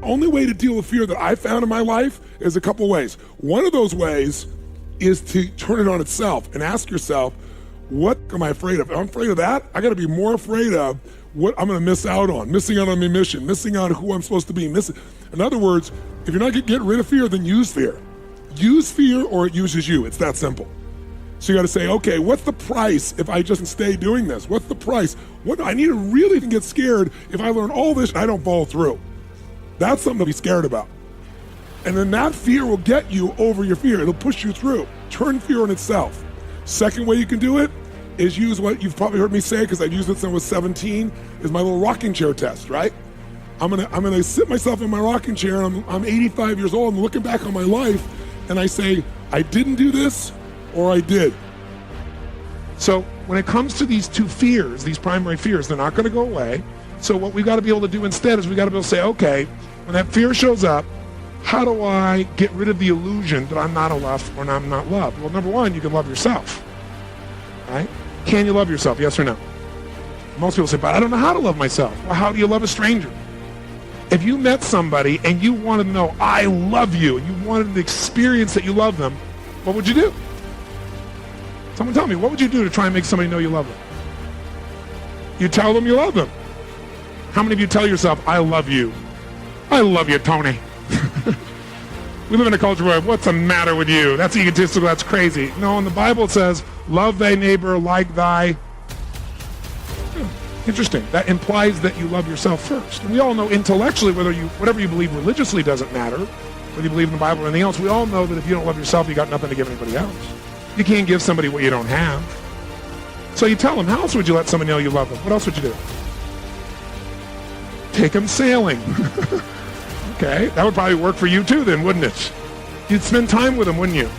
Only way to deal with fear that I found in my life is a couple ways. One of those ways is to turn it on itself and ask yourself, what am I afraid of? If I'm afraid of that, I gotta be more afraid of what I'm gonna miss out on, missing out on my mission, missing out on who I'm supposed to be. In other words, if you're not gonna get rid of fear, then use fear. Use fear or it uses you, it's that simple. So you gotta say, okay, what's the price if I just stay doing this? What's the price? What I need to really get scared if I learn all this and I don't follow through. That's something to be scared about. And then that fear will get you over your fear. It'll push you through. Turn fear on itself. Second way you can do it is use what you've probably heard me say, because I've used it since I was 17, is my little rocking chair test, right? I'm gonna sit myself in my rocking chair, and I'm 85 years old, I'm looking back on my life, and I say, I didn't do this, or I did. So when it comes to these two fears, these primary fears, they're not gonna go away. So what we've got to be able to do instead is we've got to be able to say, okay, when that fear shows up, how do I get rid of the illusion that I'm not enough or I'm not loved? Well, number one, you can love yourself, right? Can you love yourself, yes or no? Most people say, but I don't know how to love myself. Well, how do you love a stranger? If you met somebody and you wanted to know, I love you, and you wanted to experience that you love them, what would you do? Someone tell me, what would you do to try and make somebody know you love them? You tell them you love them. How many of you tell yourself, I love you? I love you, Tony. We live in a culture where, what's the matter with you? That's egotistical, that's crazy. No, in the Bible it says, love thy neighbor like thy... Interesting. That implies that you love yourself first. And we all know intellectually, whatever you believe religiously doesn't matter, whether you believe in the Bible or anything else, we all know that if you don't love yourself, you got nothing to give anybody else. You can't give somebody what you don't have. So you tell them, how else would you let somebody know you love them? What else would you do? Take them sailing. Okay, that would probably work for you too then, wouldn't it? You'd spend time with them, wouldn't you?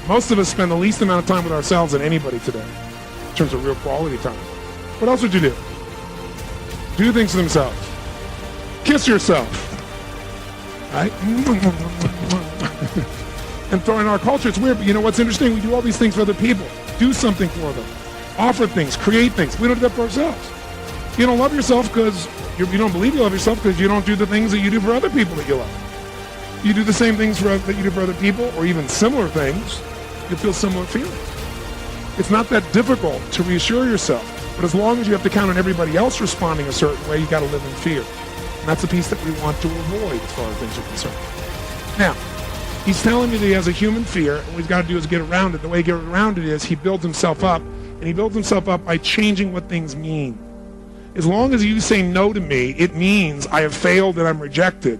Most of us spend the least amount of time with ourselves than anybody today, in terms of real quality time. What else would you do? Do things to themselves. Kiss yourself. Right? And in our culture, it's weird, but you know what's interesting? We do all these things for other people. Do something for them. Offer things, create things. We don't do that for ourselves. You don't love yourself because you don't believe you love yourself because you don't do the things that you do for other people that you love. You do the same things that you do for other people, or even similar things, you feel similar feelings. It's not that difficult to reassure yourself, but as long as you have to count on everybody else responding a certain way, you got to live in fear. And that's the piece that we want to avoid as far as things are concerned. Now, he's telling me that he has a human fear, and what he's got to do is get around it. The way he gets around it is he builds himself up, and he builds himself up by changing what things mean. As long as you say no to me, it means I have failed and I'm rejected.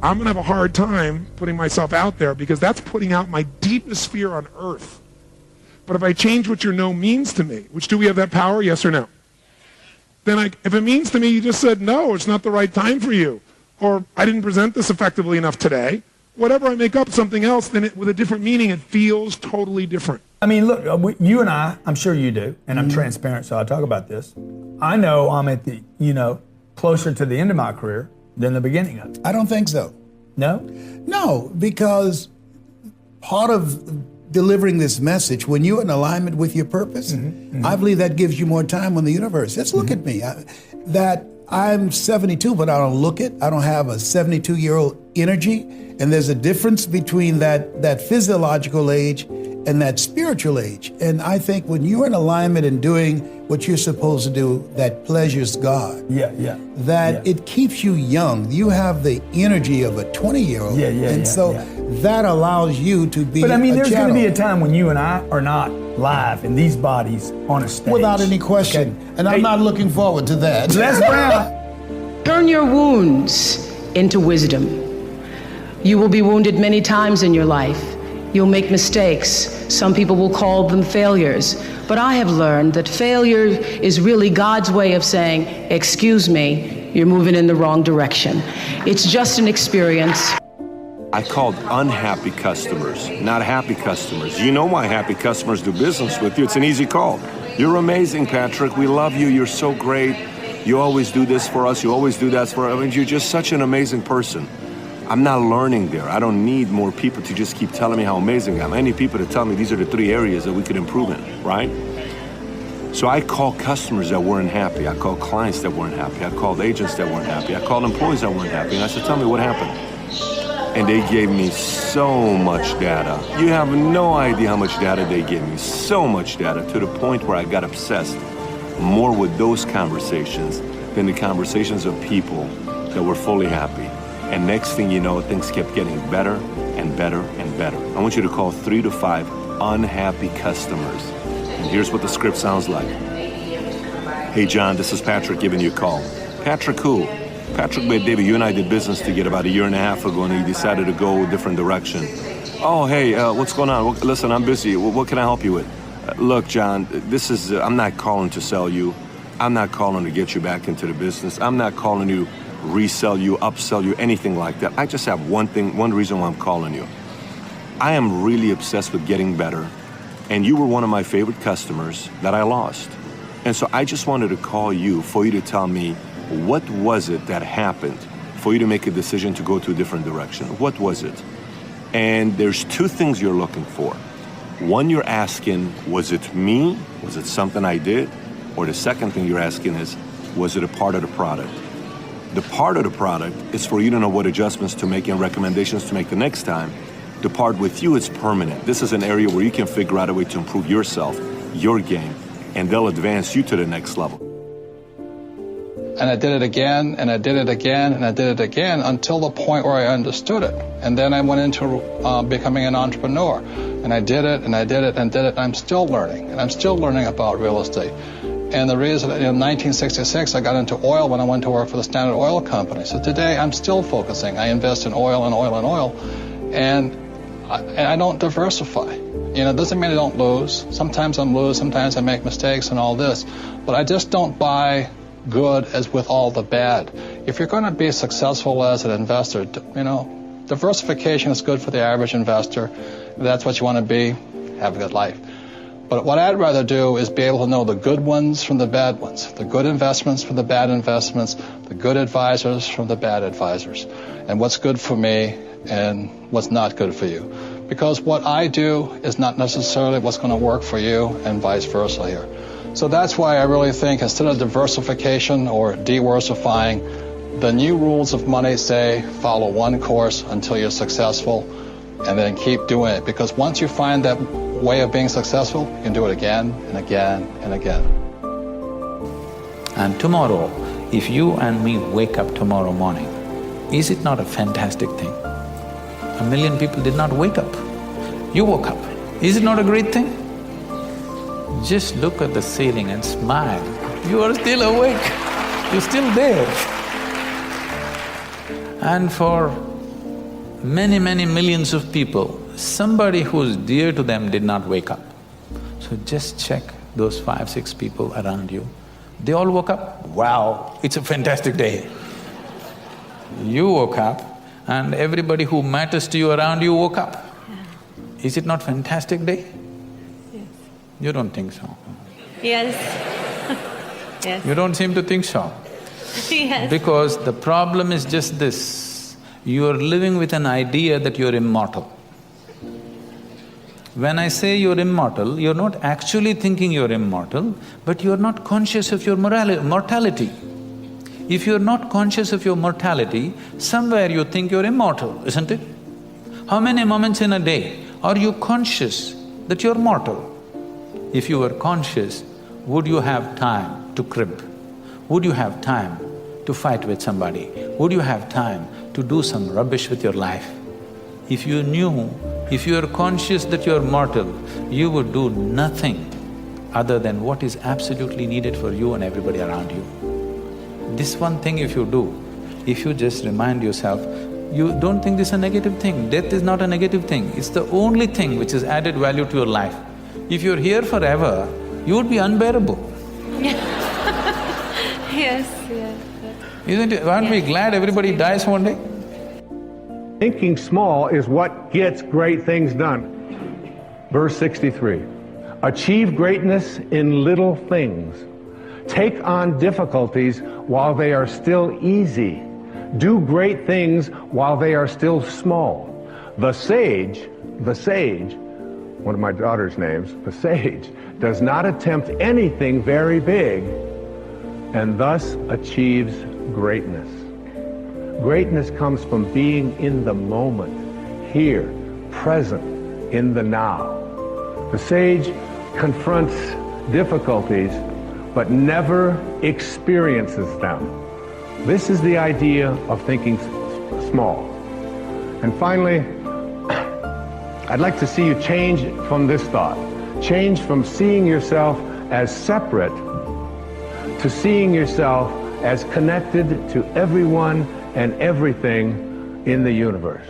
I'm going to have a hard time putting myself out there because that's putting out my deepest fear on earth. But if I change what your no means to me, which do we have that power, yes or no? Then if it means to me, you just said, no, it's not the right time for you. Or I didn't present this effectively enough today. Whatever I make up something else, then with a different meaning, it feels totally different. I mean, look, you and I'm sure you do, and I'm transparent, so I talk about this. I know I'm at the, closer to the end of my career than the beginning of it. I don't think so. No? No, because part of delivering this message, when you're in alignment with your purpose, I believe that gives you more time on the universe. Just look at me. I'm 72, but I don't look it. I don't have a 72-year-old energy. And there's a difference between that physiological age and that spiritual age. And I think when you're in alignment and doing what you're supposed to do that pleasures God, it keeps you young. You have the energy of a 20-year-old. That allows you to be But I mean, there's going to be a time when you and I are not live in these bodies on a stage. Without any question. Okay. And I'm not looking forward to that. Les Brown. Turn your wounds into wisdom. You will be wounded many times in your life. You'll make mistakes. Some people will call them failures. But I have learned that failure is really God's way of saying, excuse me, you're moving in the wrong direction. It's just an experience. I called unhappy customers, not happy customers. You know why happy customers do business with you. It's an easy call. You're amazing, Patrick. We love you. You're so great. You always do this for us. You always do that for us. I mean, you're just such an amazing person. I'm not learning there. I don't need more people to just keep telling me how amazing I am. I need people to tell me these are the 3 areas that we could improve in, right? So I called customers that weren't happy. I called clients that weren't happy. I called agents that weren't happy. I called employees that weren't happy. And I said, tell me what happened. And they gave me so much data. You have no idea how much data they gave me. So much data, to the point where I got obsessed more with those conversations than the conversations of people that were fully happy. And next thing you know, things kept getting better and better and better. I want you to call 3 to 5 unhappy customers. And here's what the script sounds like. Hey John, this is Patrick giving you a call. Patrick who? Patrick David, you and I did business together about 1.5 years ago, and he decided to go a different direction. Oh, hey, what's going on? Listen, I'm busy. What can I help you with? Look, John, I'm not calling to sell you. I'm not calling to get you back into the business. I'm not calling you resell you, upsell you, anything like that. I just have one reason why I'm calling you. I am really obsessed with getting better, and you were one of my favorite customers that I lost. And so I just wanted to call you for you to tell me, what was it that happened for you to make a decision to go to a different direction? What was it? And there's 2 things you're looking for. One, you're asking, was it me? Was it something I did? Or the second thing you're asking is, was it a part of the product? The part of the product is for you to know what adjustments to make and recommendations to make the next time. The part with you is permanent. This is an area where you can figure out a way to improve yourself, your game, and they'll advance you to the next level. And I did it again, and I did it again, and I did it again until the point where I understood it. And then I went into becoming an entrepreneur. And I did it, and I did it, and did it, and I'm still learning. And I'm still learning about real estate. And the reason, in 1966, I got into oil when I went to work for the Standard Oil Company. So today, I'm still focusing. I invest in oil and oil and oil, and I don't diversify. You know, it doesn't mean I don't lose. Sometimes I lose, sometimes I make mistakes and all this. But I just don't buy good as with all the bad. If you're going to be successful as an investor, you know, diversification is good for the average investor. If that's what you want to be, have a good life. But what I'd rather do is be able to know the good ones from the bad ones, the good investments from the bad investments, the good advisors from the bad advisors, and what's good for me and what's not good for you. Because what I do is not necessarily what's going to work for you, and vice versa here. So that's why I really think instead of diversification or diversifying, the new rules of money say follow one course until you're successful, and then keep doing it. Because once you find that way of being successful, you can do it again and again and again. And tomorrow, if you and me wake up tomorrow morning, is it not a fantastic thing? 1 million people did not wake up. You woke up. Is it not a great thing? Just look at the ceiling and smile. You are still awake. You're still there. And for many, many millions of people, somebody who's dear to them did not wake up. So just check those 5, 6 people around you. They all woke up. Wow, it's a fantastic day. You woke up, and everybody who matters to you around you woke up. Is it not fantastic day? Yes. You don't think so? Yes. Yes. You don't seem to think so. Yes. Because the problem is just this, you're living with an idea that you're immortal. When I say you're immortal, you're not actually thinking you're immortal, but you're not conscious of your mortality. If you're not conscious of your mortality, somewhere you think you're immortal, isn't it? How many moments in a day are you conscious that you're mortal? If you were conscious, would you have time to crib? Would you have time to fight with somebody? Would you have time to do some rubbish with your life? If you knew, if you are conscious that you are mortal, you would do nothing other than what is absolutely needed for you and everybody around you. This one thing if you do, if you just remind yourself, you don't think this is a negative thing. Death is not a negative thing. It's the only thing which has added value to your life. If you're here forever, you would be unbearable. Yes, yes. Isn't it? Aren't we glad everybody dies one day? Thinking small is what gets great things done. Verse 63, achieve greatness in little things. Take on difficulties while they are still easy. Do great things while they are still small. The sage, one of my daughter's names, the sage, does not attempt anything very big and thus achieves greatness. Greatness comes from being in the moment, here, present, in the now. The sage confronts difficulties, but never experiences them. This is the idea of thinking small. And finally, I'd like to see you change from this thought. Change from seeing yourself as separate to seeing yourself as connected to everyone and everything in the universe.